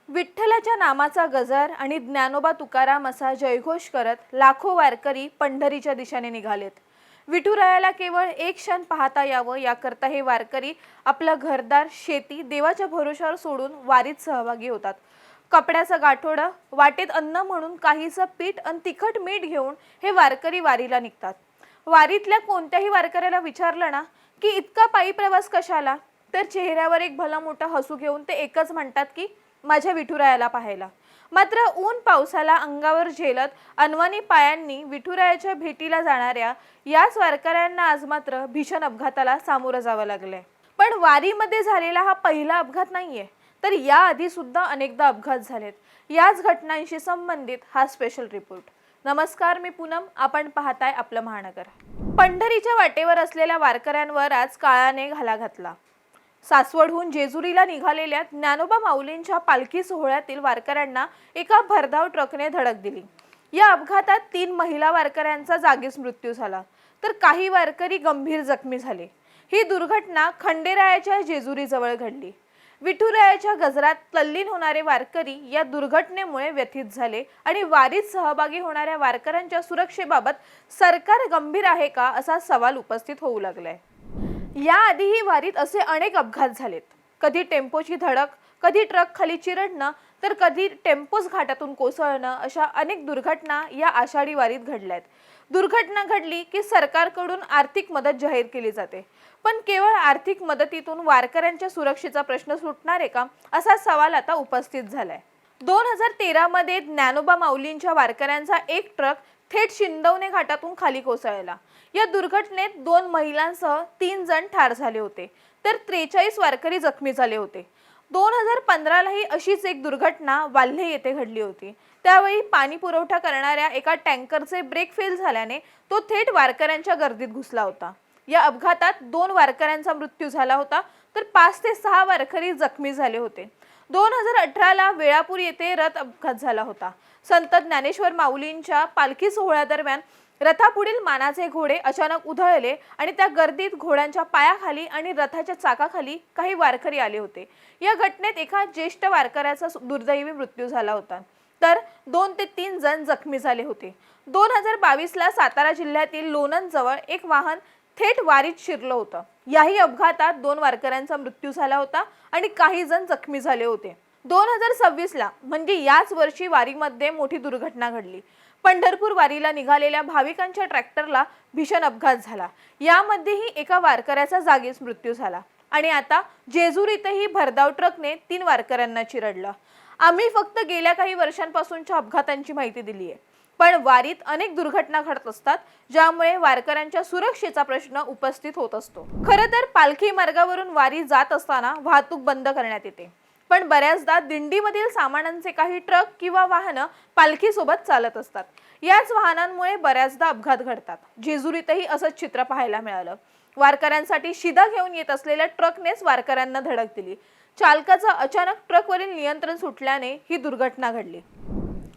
विठ्ठलाच्या नामाचा गजर आणि ज्ञानोबा तुकाराम असा जयघोष करत लाखो वारकरी पंढरीच्या दिशेने निघालेत। विठुरायाला केवळ एक क्षण पाहता यावं याकरता हे वारकरी आपलं घरदार, शेती देवाच्या भरोशावर सोडून वारीत सहभागी होतात। कपड्याचं गाठोडं, वाटेत अन्न म्हणून काहीचं पीठ आणि तिखट मीठ घेऊन हे वारकरी वारीला निघतात। वारीतल्या कोणत्याही वारकऱ्याला विचारलं ना की इतका पायी प्रवास कशाला, तर चेहऱ्यावर एक भला मोठा हसू घेऊन ते एकच म्हणतात की माझ्या विठुरायाला पाहायला। मात्र ऊन पावसाला अंगावर झेलत अनवाणी पायांनी विठुरायाच्या भेटीला जाणाऱ्या याच वारकऱ्यांना आज मात्र भीषण अपघाताला सामोरं जावं लागलंय। पण वारीमध्ये झालेला हा पहिला अपघात नाहीये, तर याआधी सुद्धा अनेकदा अपघात झालेत। याच घटनांशी संबंधित हा स्पेशल रिपोर्ट। नमस्कार, मी पूनम, आपण पाहताय आपलं महानगर। पंढरीच्या वाटेवर असलेल्या वारकऱ्यांवर आज काळाने घाला घातला। सासवडहून जेजुरीला निघालेल्या ज्ञानोबा माऊलींच्या पालखी सोहळ्यातील वारकऱ्यांना एका भरधाव ट्रकने धडक दिली। या अपघातात 3 महिला वारकऱ्यांचा जागीच मृत्यू झाला, तर काही वारकरी गंभीर जखमी झाले। ही दुर्घटना खंडेरायाच्या जेजुरी जवळ घडली। विठुरायाच्या गजरात तल्लीन होणारे वारकरी या दुर्घटनेमुळे व्यथित झाले आणि वारीत सहभागी होणाऱ्या वारकऱ्यांच्या सुरक्षेबाबत सरकार गंभीर आहे का असा सवाल उपस्थित होऊ लागलाय। याआधीही वारीत असे अनेक अपघात झालेत। कधी टेम्पोची धडक, कधी ट्रक खाली चिरडणं, तर कधी टेम्पोच घाटातून कोसळणं, अशा अनेक दुर्घटना या आषाढी वारीत घडल्यात। दुर्घटना घडली की सरकारकडून आर्थिक मदत जाहीर केली जाते, पण केवळ आर्थिक मदतीतून वारकऱ्यांच्या सुरक्षेचा प्रश्न सुटणार आहे का असा सवाल आता उपस्थित झालाय। 2013 मध्ये ज्ञानोबा माऊलींच्या वारकऱ्यांचा एक ट्रक थेट शिंदवणे घाटातून खाली कोसळला। या दुर्घटनेत 2 महिलांसह 3 जण ठार झाले होते, तर 43 वारकरी जखमी झाले होते। 2015 लाही अशीच एक दुर्घटना वाल्हे येथे घडली होती। त्यावेळी पाणी पुरवठा करणाऱ्या एका टँकरचे ब्रेक फेल झाल्याने तो थेट वारकऱ्यांच्या गर्दीत घुसला होता। या अपघातात 2 वारकऱ्यांचा मृत्यू झाला होता, तर 5 ते 6 वारकरी जखमी झाले होते। 2018 ला वेळापूर येथे रथ अपघात झाला होता। संत ज्ञानेश्वर माऊलींच्या पालखी सोहळ्यादरम्यान रथापुढील मानाचे घोडे अचानक उधळले आणि त्या गर्दीत घोड्यांच्या पायाखाली आणि रथाच्या चाकाखाली काही वारकरी आले होते। या घटनेत एका ज्येष्ठ वारकऱ्याचा दुर्दैवी मृत्यू झाला होता, तर 2 ते 3 जण जखमी झाले होते। 2022 ला सातारा जिल्ह्यातील लोणंद जवळ एक वाहन थेट वारीत शिरलं होतं। याही अपघातात 2 वारकऱ्यांचा मृत्यू झाला होता आणि काही जण जखमी झाले होते। 2026 ला म्हणजे याच वर्षी वारीमध्ये मोठी दुर्घटना घडली। पंढरपूर वारीला निघालेल्या भाविकांच्या ट्रॅक्टरला भीषण अपघात झाला। यामध्येही एका वारकऱ्याचा जागीच मृत्यू झाला आणि आता जेजुरीतही भरधाव ट्रकने 3 वारकऱ्यांना चिरडलं। आम्ही फक्त गेल्या काही वर्षांपासूनच्या अपघातांची माहिती दिली आहे, पण वारीत अनेक दुर्घटना घडत असतात, ज्यामुळे वारकऱ्यांच्या सुरक्षेचा प्रश्न उपस्थित होत असतो। खरं तर पालखी मार्गावरून वारी जात असताना वाहतूक बंद करण्यात येते, पण बऱ्याचदा दिंडीमधील सामानांचे काही ट्रक किंवा वाहनं पालखी सोबत चालत असतात। याच वाहनांमुळे बऱ्याचदा अपघात घडतात। जेजुरीतही असंच चित्र पाहायला मिळालं। वारकऱ्यांसाठी शिदा घेऊन येत असलेल्या ट्रकनेच वारकऱ्यांना धडक दिली। चालकाचं अचानक ट्रकवरील नियंत्रण सुटल्याने ही दुर्घटना घडली।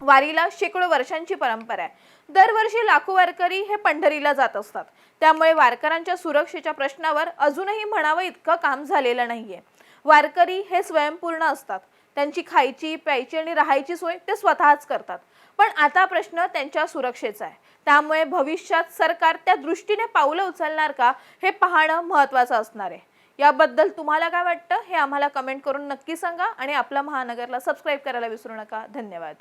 वारीला शेकडो वर्षांची परंपरा आहे। दरवर्षी लाखो वारकरी हे पंढरीला जात असतात, त्यामुळे वारकऱ्यांच्या सुरक्षेच्या प्रश्नावर अजूनही म्हणावं इतकं काम झालेलं नाहीये। वारकरी हे स्वयंपूर्ण असतात। त्यांची खायची, प्यायची आणि राहायची सोय ते स्वतःच करतात, पण आता प्रश्न त्यांच्या सुरक्षेचा आहे। त्यामुळे भविष्यात सरकार त्या दृष्टीने पावलं उचलणार का हे पाहणं महत्त्वाचं असणार आहे। याबद्दल तुम्हाला काय वाटतं हे आम्हाला कमेंट करून नक्की सांगा आणि आपल्या महानगरला सबस्क्राइब करायला विसरू नका। धन्यवाद।